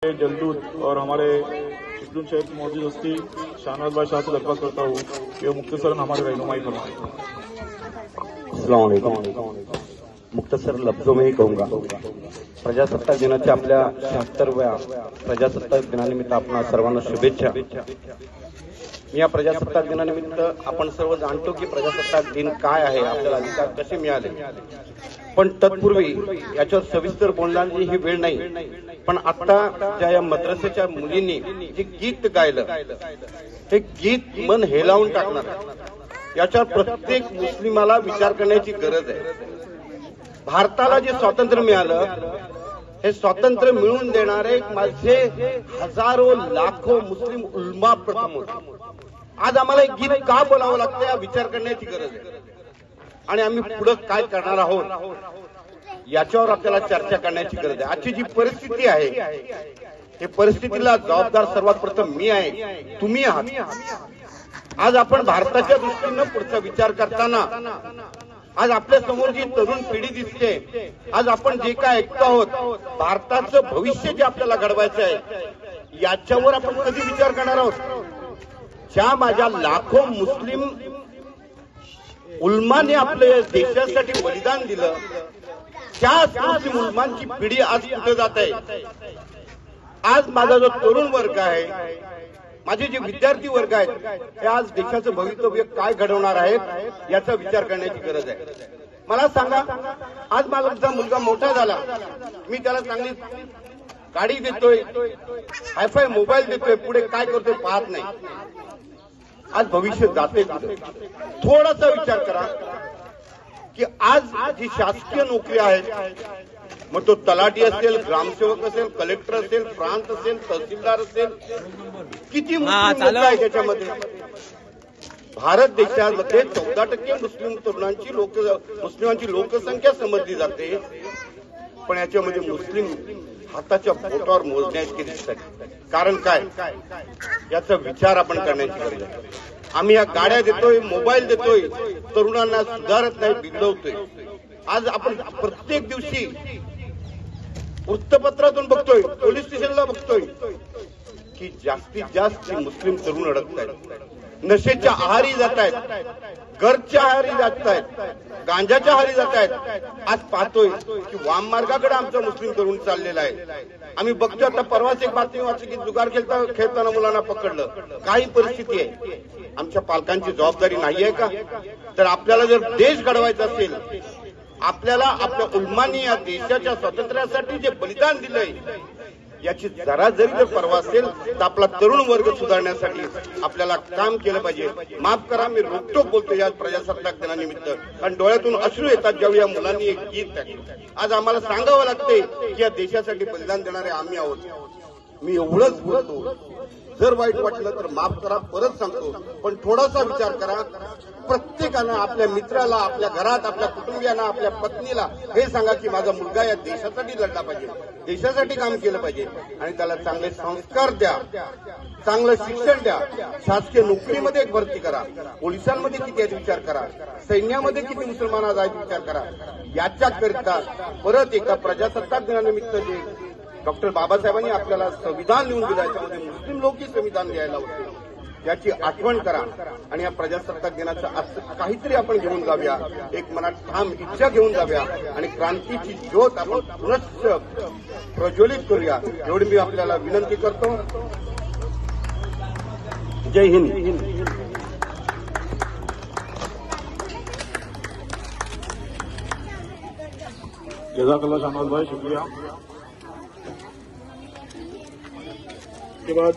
जल्दूद और हमारे शिपलून शहर की मौजूद हस्ती शाहनवाज भाई शाह से दरख्वास्त करता हूँ कि वो मुख्तसरन हमारी रहनुमाई फरमाएं। अस्सलाम वालेकुम। मुख्तसर लफ्जों में ही कहूंगा, प्रजासत्ताक दिनाच्या आपल्या 76व्या प्रजासत्ताक दिनानिमित्त आपणा सर्वांना शुभेच्छा। या प्रजासत्ताक दिनानिमित्त आपण सर्व जाणतो की प्रजासत्ताक दिन काय आहे, आपल्याला अधिकार कसे मिळाले, पण तत्पूर्वी याच्यावर सविस्तर बोलण्याची ही वेळ नाही। पण आता ज्या या मद्रसेच्या मुलींनी जे गीत गायलं, हे गीत मन हेलावून टाकणार आहे। याच्यावर प्रत्येक मुस्लिमाला विचार करण्याची गरज आहे। भारताला जे स्वातंत्र्य मिळालं, हे स्वातंत्र्य मिळवून देणारे माझे हजारो लाखो मुस्लिम उलमा प्रथम होते। आज आम्हाला एक गीत का बोलावं लागतं, या विचार करण्याची गरज आहे। आणि आम्ही पुढे काय करणार आहोत याच्यावर आपल्याला चर्चा करण्याची गरज आहे। आजची जी परिस्थिती आहे, हे परिस्थितीला जबाबदार सर्वात प्रथम मी आहे, तुम्ही आहात। आज आपण भारताच्या दृष्टीने पुढचा विचार करताना आज आपल्या समोर जी तरुण पिढी दिसते, आज आपण जे काय ऐकतो आहोत, भारताचं भविष्य जे आपल्याला घडवायचं आहे, याच्यावर आपण कधी विचार करणार आहोत। ज्या माझ्या लाखो मुस्लिम उलमाने आपल्या देशासाठी बलिदान दिलं, त्या मुस्लिम उलमांची पिढी आज कुठे जात आहे। आज माझा जो तरुण वर्ग आहे, माझे जे विद्यार्थी वर्ग आहेत, हे आज देशाचं भवितव्य काय घडवणार आहेत याचा विचार करण्याची गरज आहे। मला सांगा, आज माझा मुलगा मोठा झाला, मी त्याला चांगली गाडी देतोय, हायफाय मोबाईल देतोय, पुढे काय करतोय पाहत नाही। आज भविष्य जाते कुठे, थोडासा विचार करा की आज जी शासकीय नोकरी आहे, मग तो तलाठी असेल, ग्रामसेवक असेल, कलेक्टर असेल, प्रांत असेल, तहसीलदार असेल, किती मुस्लिम लोक आहेत त्याच्यामध्ये। भारत देशामध्ये 14% मुस्लिम तरुणांची मुस्लिमांची लोकसंख्या समजली जाते, पण याच्यामध्ये मुस्लिम हाताच्या बोटावर मोजण्याची दिसतात। कारण काय, याचा विचार आपण करण्याची गरज आहे। आम्ही या गाड्या देतोय, मोबाईल देतोय, तरुणांना सुधारत नाही, बिघडवतोय। आज आपण प्रत्येक दिवशी वृत्तपत्रातून बघतोय, पोलीस स्टेशनला बघतोय की जास्तीत जास्त मुस्लिम तरुण अडकत आहेत, नशेच्या आहारी जात आहेत, घरच्या आहारी जात आहेत, गांजाच्या आहारी जात आहेत। आज पाहतोय की वाम मार्गाकडे आमचा मुस्लिम तरुण चाललेला आहे। आम्ही बघतोय, आता परवाच एक बातमी वाचली की जुगार खेळताना मुलांना पकडलं। काही परिस्थिती आहे, आमच्या पालकांची जबाबदारी नाही आहे का? तर आपल्याला जर देश घडवायचा असेल, आपल्याला आपल्या उलमांनी या देशाच्या स्वातंत्र्यासाठी जे बलिदान दिलंय, याची जरा जरी जर पर्वा असेल, तर आपला तरुण वर्ग सुधारण्यासाठी आपल्याला काम केलं पाहिजे। माफ करा, मी रोखटोक बोलतो या प्रजासत्ताक दिनानिमित्त, कारण डोळ्यातून अश्रू येतात ज्यावेळी या मुलांनी एक गीत गायलं। आज आम्हाला सांगावं लागते की या देशासाठी बलिदान देणारे आम्ही आहोत। मी एवढंच बोलतो, जर वाईट वाटलं तर माफ करा, परत सांगतो, पण थोडासा विचार करा। प्रत्येकानं आपल्या मित्राला, आपल्या घरात, आपल्या कुटुंबियांना, आपल्या पत्नीला हे सांगा की माझा मुलगा या देशासाठी लढला पाहिजे, देशासाठी काम केलं पाहिजे, आणि त्याला चांगले संस्कार द्या, चांगलं शिक्षण द्या, शासकीय नोकरीमध्ये एक भरती करा, पोलिसांमध्ये किती आहेत विचार करा, सैन्यामध्ये किती मुसलमान आहेत विचार करा। याच्याकरिता परत एकदा प्रजासत्ताक दिनानिमित्त जे डॉक्टर बाबासाहेबांनी आपल्याला संविधान लिहून दिलं, याच्यामध्ये मुस्लिम लोकही संविधान लिहायला होते, याची आठवण करा। आणि या प्रजासत्ताक दिनाचं असं काहीतरी आपण घेऊन जाऊया, एक मनात ठाम इच्छा घेऊन जाऊया, आणि क्रांतीची ज्योत आपण पुनश्च प्रज्वलित करूया, एवढी मी आपल्याला विनंती करतो। जय हिंद। जज़ाकल्लाह शाहनवाज भाई, शुक्रिया। के बाद